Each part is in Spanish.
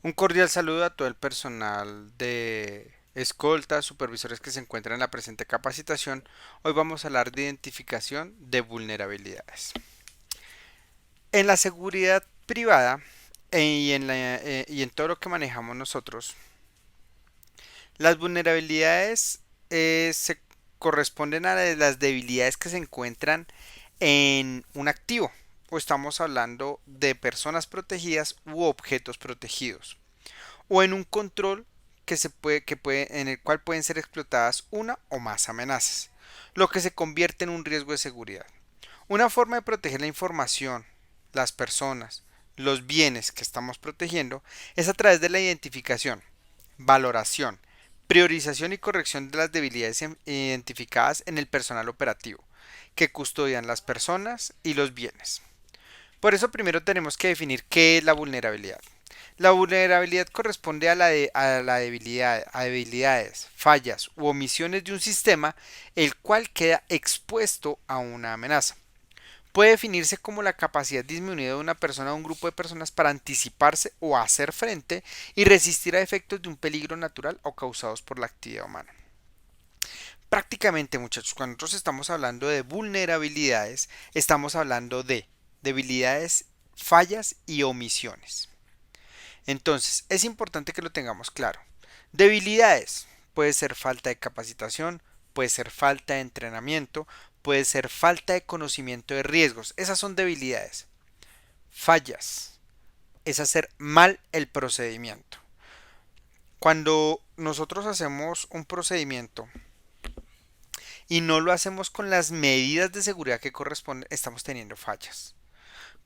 Un cordial saludo a todo el personal de escolta, supervisores que se encuentran en la presente capacitación. Hoy vamos a hablar de identificación de vulnerabilidades. En la seguridad privada y en todo lo que manejamos nosotros, las vulnerabilidades se corresponden a las debilidades que se encuentran en un activo, o estamos hablando de personas protegidas u objetos protegidos, o en un control en el cual pueden ser explotadas una o más amenazas, lo que se convierte en un riesgo de seguridad. Una forma de proteger la información, las personas, los bienes que estamos protegiendo es a través de la identificación, valoración, priorización y corrección de las debilidades identificadas en el personal operativo, que custodian las personas y los bienes. Por eso primero tenemos que definir qué es la vulnerabilidad. La vulnerabilidad corresponde a la debilidad, a debilidades, fallas u omisiones de un sistema el cual queda expuesto a una amenaza. Puede definirse como la capacidad disminuida de una persona o un grupo de personas para anticiparse o hacer frente y resistir a efectos de un peligro natural o causados por la actividad humana. Prácticamente, muchachos, cuando nosotros estamos hablando de vulnerabilidades, estamos hablando de debilidades, fallas y omisiones. Entonces, es importante que lo tengamos claro. Debilidades. Puede ser falta de capacitación, puede ser falta de entrenamiento, puede ser falta de conocimiento de riesgos. Esas son debilidades. Fallas. Es hacer mal el procedimiento. Cuando nosotros hacemos un procedimiento y no lo hacemos con las medidas de seguridad que corresponden, estamos teniendo fallas.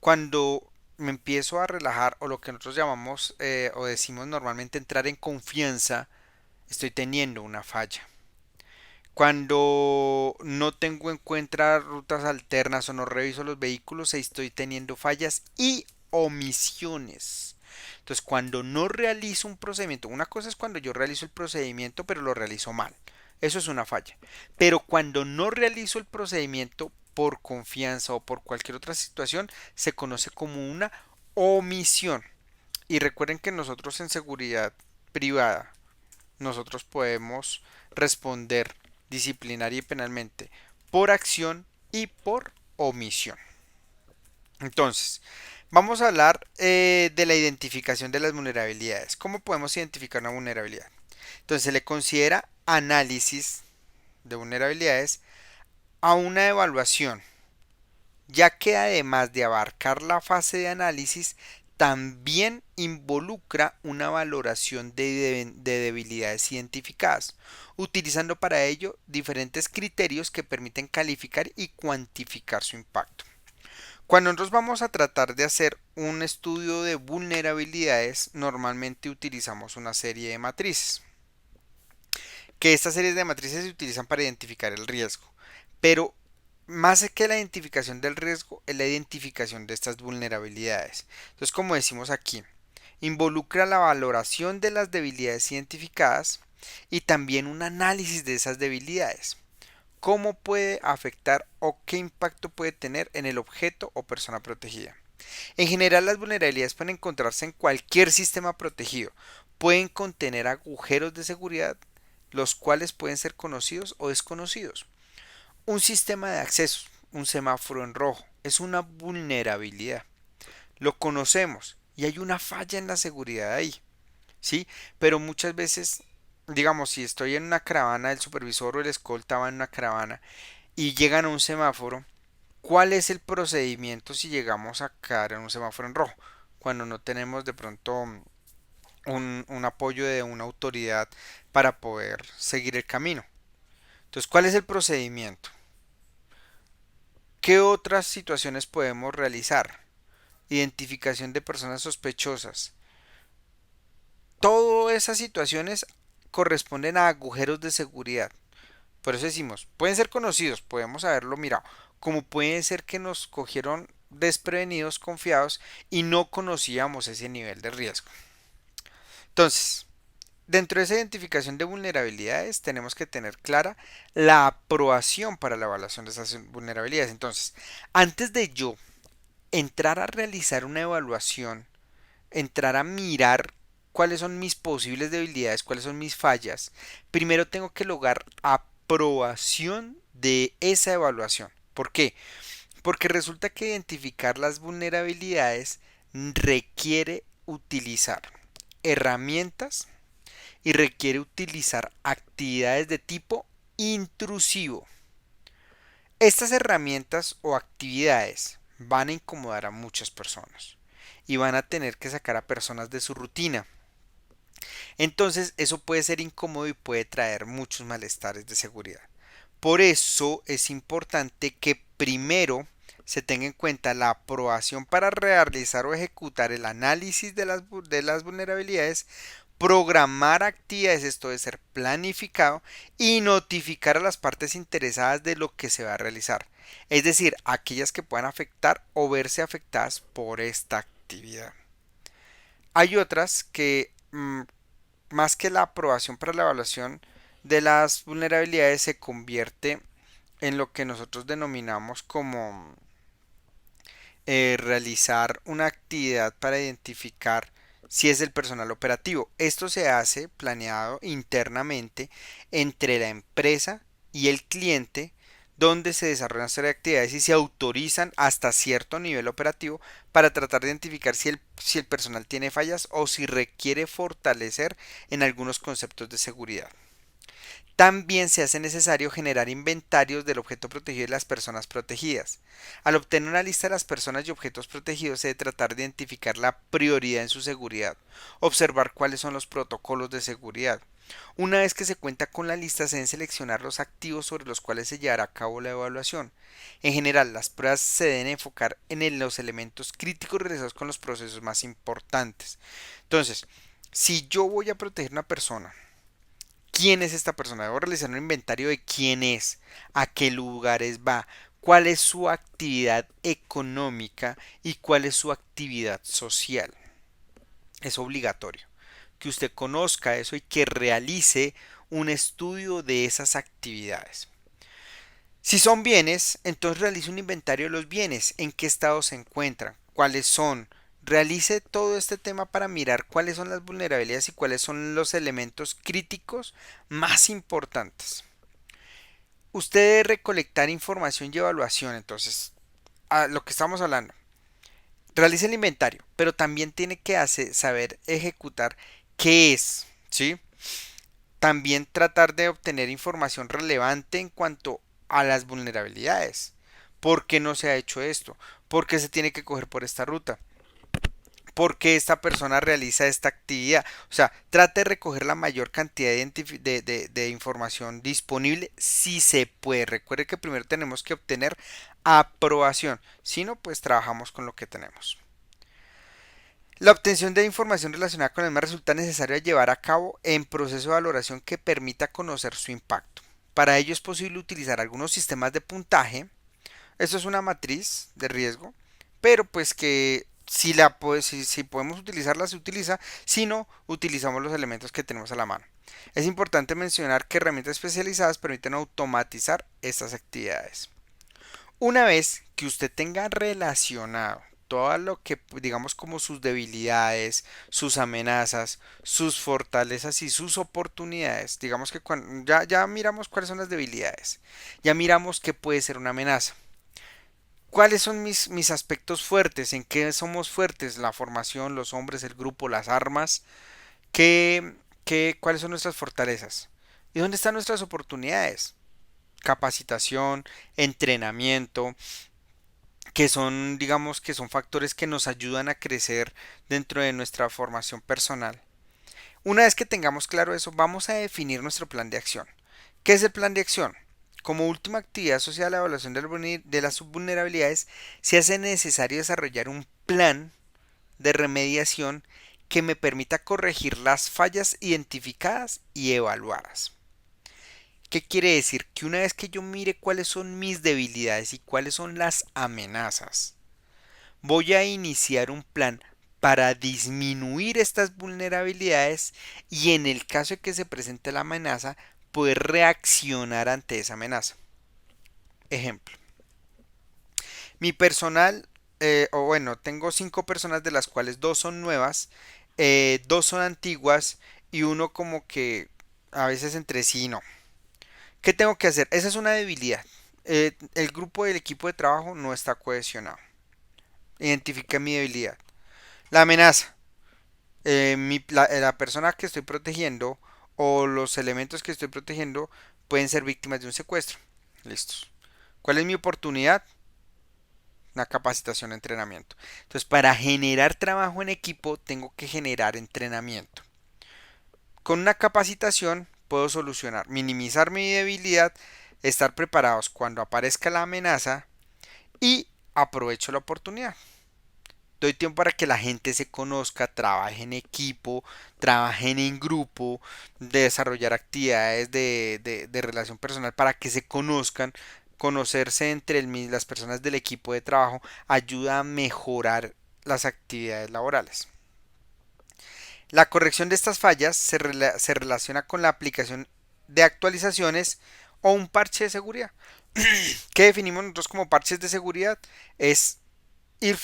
Cuando me empiezo a relajar o lo que nosotros llamamos o decimos normalmente entrar en confianza, estoy teniendo una falla. Cuando no tengo en cuenta rutas alternas o no reviso los vehículos, estoy teniendo fallas y omisiones. Entonces, cuando no realizo un procedimiento, una cosa es cuando yo realizo el procedimiento pero lo realizo mal. Eso es una falla. Pero cuando no realizo el procedimiento por confianza o por cualquier otra situación, se conoce como una omisión. Y recuerden que nosotros en seguridad privada, nosotros podemos responder disciplinaria y penalmente por acción y por omisión. Entonces, vamos a hablar de la identificación de las vulnerabilidades. ¿Cómo podemos identificar una vulnerabilidad? Entonces, se le considera análisis de vulnerabilidades a una evaluación, ya que además de abarcar la fase de análisis, también involucra una valoración de debilidades identificadas, utilizando para ello diferentes criterios que permiten calificar y cuantificar su impacto. Cuando nosotros vamos a tratar de hacer un estudio de vulnerabilidades, normalmente utilizamos una serie de matrices, que estas series de matrices se utilizan para identificar el riesgo, pero más que la identificación del riesgo es la identificación de estas vulnerabilidades. Entonces, como decimos aquí, involucra la valoración de las debilidades identificadas y también un análisis de esas debilidades. ¿Cómo puede afectar o qué impacto puede tener en el objeto o persona protegida? En general, las vulnerabilidades pueden encontrarse en cualquier sistema protegido. Pueden contener agujeros de seguridad, los cuales pueden ser conocidos o desconocidos. Un sistema de acceso, un semáforo en rojo, es una vulnerabilidad. Lo conocemos y hay una falla en la seguridad ahí, ¿sí? Pero muchas veces, digamos, si estoy en una caravana, el supervisor o el escolta va en una caravana y llegan a un semáforo, ¿cuál es el procedimiento si llegamos a caer en un semáforo en rojo? Cuando no tenemos de pronto un apoyo de una autoridad para poder seguir el camino. Entonces, ¿cuál es el procedimiento? ¿Qué otras situaciones podemos realizar? Identificación de personas sospechosas. Todas esas situaciones corresponden a agujeros de seguridad. Por eso decimos, pueden ser conocidos, podemos haberlo mirado, como puede ser que nos cogieron desprevenidos, confiados y no conocíamos ese nivel de riesgo. Entonces, dentro de esa identificación de vulnerabilidades tenemos que tener clara la aprobación para la evaluación de esas vulnerabilidades. Entonces, antes de yo entrar a realizar una evaluación, entrar a mirar cuáles son mis posibles debilidades, cuáles son mis fallas, primero tengo que lograr aprobación de esa evaluación. ¿Por qué? Porque resulta que identificar las vulnerabilidades requiere utilizar herramientas y requiere utilizar actividades de tipo intrusivo. Estas herramientas o actividades van a incomodar a muchas personas y van a tener que sacar a personas de su rutina. Entonces eso puede ser incómodo y puede traer muchos malestares de seguridad. Por eso es importante que primero se tenga en cuenta la aprobación para realizar o ejecutar el análisis de las vulnerabilidades, programar actividades, esto debe ser planificado, y notificar a las partes interesadas de lo que se va a realizar, es decir, aquellas que puedan afectar o verse afectadas por esta actividad. Hay otras que, más que la aprobación para la evaluación de las vulnerabilidades, se convierte en lo que nosotros denominamos como realizar una actividad para identificar si es el personal operativo. Esto se hace planeado internamente entre la empresa y el cliente, donde se desarrollan una serie de actividades y se autorizan hasta cierto nivel operativo para tratar de identificar si el personal tiene fallas o si requiere fortalecer en algunos conceptos de seguridad. También se hace necesario generar inventarios del objeto protegido y las personas protegidas. Al obtener una lista de las personas y objetos protegidos se debe tratar de identificar la prioridad en su seguridad, observar cuáles son los protocolos de seguridad. Una vez que se cuenta con la lista, se deben seleccionar los activos sobre los cuales se llevará a cabo la evaluación. En general, las pruebas se deben enfocar en los elementos críticos realizados con los procesos más importantes. Entonces, si yo voy a proteger a una persona, ¿quién es esta persona? Debo realizar un inventario de quién es, a qué lugares va, cuál es su actividad económica y cuál es su actividad social. Es obligatorio que usted conozca eso y que realice un estudio de esas actividades. Si son bienes, entonces realice un inventario de los bienes, en qué estado se encuentran, cuáles son. Realice todo este tema para mirar cuáles son las vulnerabilidades y cuáles son los elementos críticos más importantes. Usted debe recolectar información y evaluación, entonces, a lo que estamos hablando. Realice el inventario, pero también tiene que saber ejecutar qué es, ¿sí? También tratar de obtener información relevante en cuanto a las vulnerabilidades. ¿Por qué no se ha hecho esto? ¿Por qué se tiene que coger por esta ruta? ¿Por qué esta persona realiza esta actividad? O sea, trate de recoger la mayor cantidad de información disponible si se puede. Recuerde que primero tenemos que obtener aprobación. Si no, pues trabajamos con lo que tenemos. La obtención de información relacionada con el tema resulta necesario llevar a cabo en proceso de valoración que permita conocer su impacto. Para ello es posible utilizar algunos sistemas de puntaje. Esto es una matriz de riesgo, pero pues que si podemos utilizarla, se utiliza, si no, utilizamos los elementos que tenemos a la mano. Es importante mencionar que herramientas especializadas permiten automatizar estas actividades. Una vez que usted tenga relacionado todo lo que digamos como sus debilidades, sus amenazas, sus fortalezas y sus oportunidades, digamos que ya miramos cuáles son las debilidades, ya miramos qué puede ser una amenaza. ¿Cuáles son mis aspectos fuertes? ¿En qué somos fuertes? La formación, los hombres, el grupo, las armas. ¿Cuáles son nuestras fortalezas? ¿Y dónde están nuestras oportunidades? Capacitación, entrenamiento, que son, digamos, que son factores que nos ayudan a crecer dentro de nuestra formación personal. Una vez que tengamos claro eso, vamos a definir nuestro plan de acción. ¿Qué es el plan de acción? Como última actividad asociada a la evaluación de las vulnerabilidades, se hace necesario desarrollar un plan de remediación que me permita corregir las fallas identificadas y evaluadas. ¿Qué quiere decir? Que una vez que yo mire cuáles son mis debilidades y cuáles son las amenazas, voy a iniciar un plan para disminuir estas vulnerabilidades y en el caso de que se presente la amenaza, poder reaccionar ante esa amenaza. Ejemplo, mi personal, o bueno, tengo 5 personas de las cuales 2 son nuevas dos son antiguas y uno como que a veces entre sí no. ¿Qué tengo que hacer? Esa es una debilidad. El grupo del equipo de trabajo no está cohesionado. Identifica mi debilidad. La amenaza. La persona que estoy protegiendo o los elementos que estoy protegiendo pueden ser víctimas de un secuestro. Listos. ¿Cuál es mi oportunidad? Una capacitación, entrenamiento. Entonces, para generar trabajo en equipo, tengo que generar entrenamiento. Con una capacitación puedo solucionar, minimizar mi debilidad, estar preparados cuando aparezca la amenaza y aprovecho la oportunidad. Doy tiempo para que la gente se conozca, trabaje en equipo, trabajen en grupo, de desarrollar actividades de relación personal para que se conozcan. Conocerse entre las personas del equipo de trabajo ayuda a mejorar las actividades laborales. La corrección de estas fallas se relaciona con la aplicación de actualizaciones o un parche de seguridad. ¿Qué definimos nosotros como parches de seguridad? Es ir,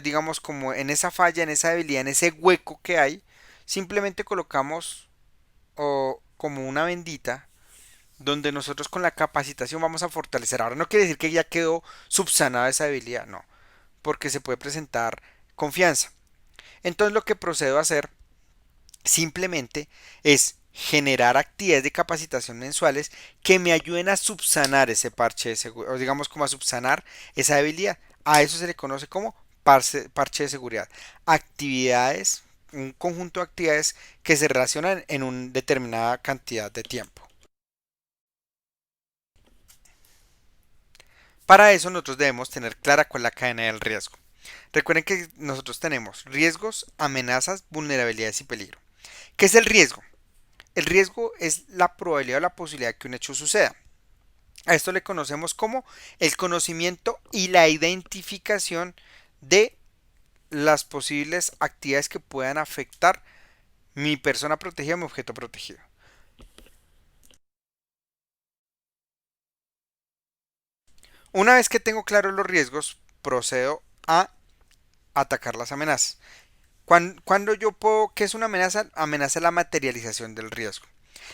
digamos, como en esa falla, en esa debilidad, en ese hueco que hay, simplemente colocamos como una bendita donde nosotros con la capacitación vamos a fortalecer. Ahora no quiere decir que ya quedó subsanada esa debilidad, no, porque se puede presentar confianza. Entonces lo que procedo a hacer simplemente es generar actividades de capacitación mensuales que me ayuden a subsanar ese parche de seguridad, o digamos como a subsanar esa debilidad. A eso se le conoce como parche de seguridad. Actividades, un conjunto de actividades que se relacionan en una determinada cantidad de tiempo. Para eso nosotros debemos tener clara cuál es la cadena del riesgo. Recuerden que nosotros tenemos riesgos, amenazas, vulnerabilidades y peligro. ¿Qué es el riesgo? El riesgo es la probabilidad o la posibilidad de que un hecho suceda. A esto le conocemos como el conocimiento y la identificación de las posibles actividades que puedan afectar mi persona protegida o mi objeto protegido. Una vez que tengo claros los riesgos, procedo a atacar las amenazas. Cuando yo puedo, ¿qué es una amenaza? Amenaza es la materialización del riesgo.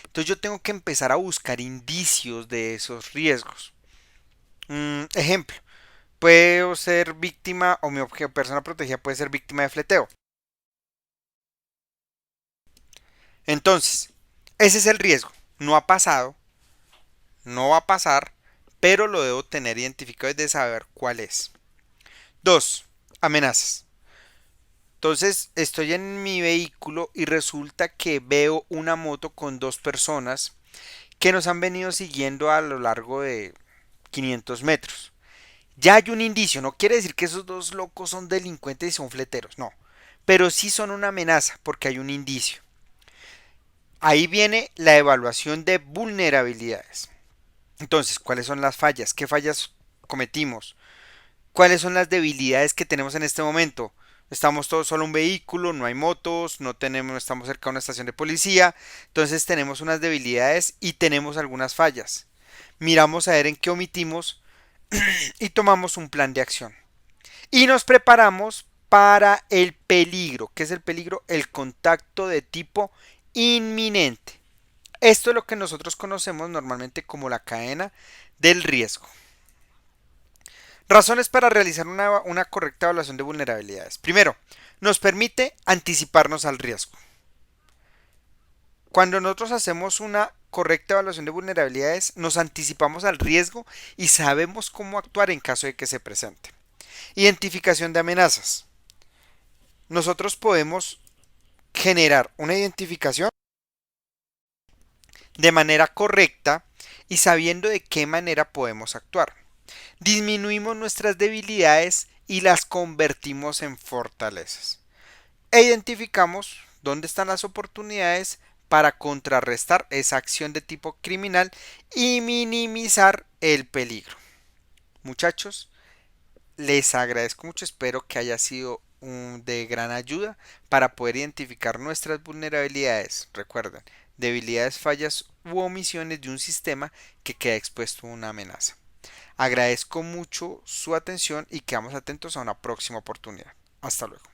Entonces yo tengo que empezar a buscar indicios de esos riesgos. Ejemplo, puedo ser víctima o mi persona protegida puede ser víctima de fleteo. Entonces, ese es el riesgo. No ha pasado, no va a pasar, pero lo debo tener identificado y de saber cuál es. Dos, amenazas. Entonces, estoy en mi vehículo y resulta que veo una moto con dos personas que nos han venido siguiendo a lo largo de 500 metros. Ya hay un indicio, no quiere decir que esos dos locos son delincuentes y son fleteros, no. Pero sí son una amenaza porque hay un indicio. Ahí viene la evaluación de vulnerabilidades. Entonces, ¿cuáles son las fallas? ¿Qué fallas cometimos? ¿Cuáles son las debilidades que tenemos en este momento? Estamos todos solo un vehículo, no hay motos, no estamos cerca de una estación de policía, entonces tenemos unas debilidades y tenemos algunas fallas. Miramos a ver en qué omitimos y tomamos un plan de acción. Y nos preparamos para el peligro. ¿Qué es el peligro? El contacto de tipo inminente. Esto es lo que nosotros conocemos normalmente como la cadena del riesgo. Razones para realizar una correcta evaluación de vulnerabilidades. Primero, nos permite anticiparnos al riesgo. Cuando nosotros hacemos una correcta evaluación de vulnerabilidades, nos anticipamos al riesgo y sabemos cómo actuar en caso de que se presente. Identificación de amenazas. Nosotros podemos generar una identificación de manera correcta y sabiendo de qué manera podemos actuar. Disminuimos nuestras debilidades y las convertimos en fortalezas. E identificamos dónde están las oportunidades para contrarrestar esa acción de tipo criminal y minimizar el peligro. Muchachos, les agradezco mucho, espero que haya sido de gran ayuda para poder identificar nuestras vulnerabilidades. Recuerden, debilidades, fallas u omisiones de un sistema que queda expuesto a una amenaza. Agradezco mucho su atención y quedamos atentos a una próxima oportunidad. Hasta luego.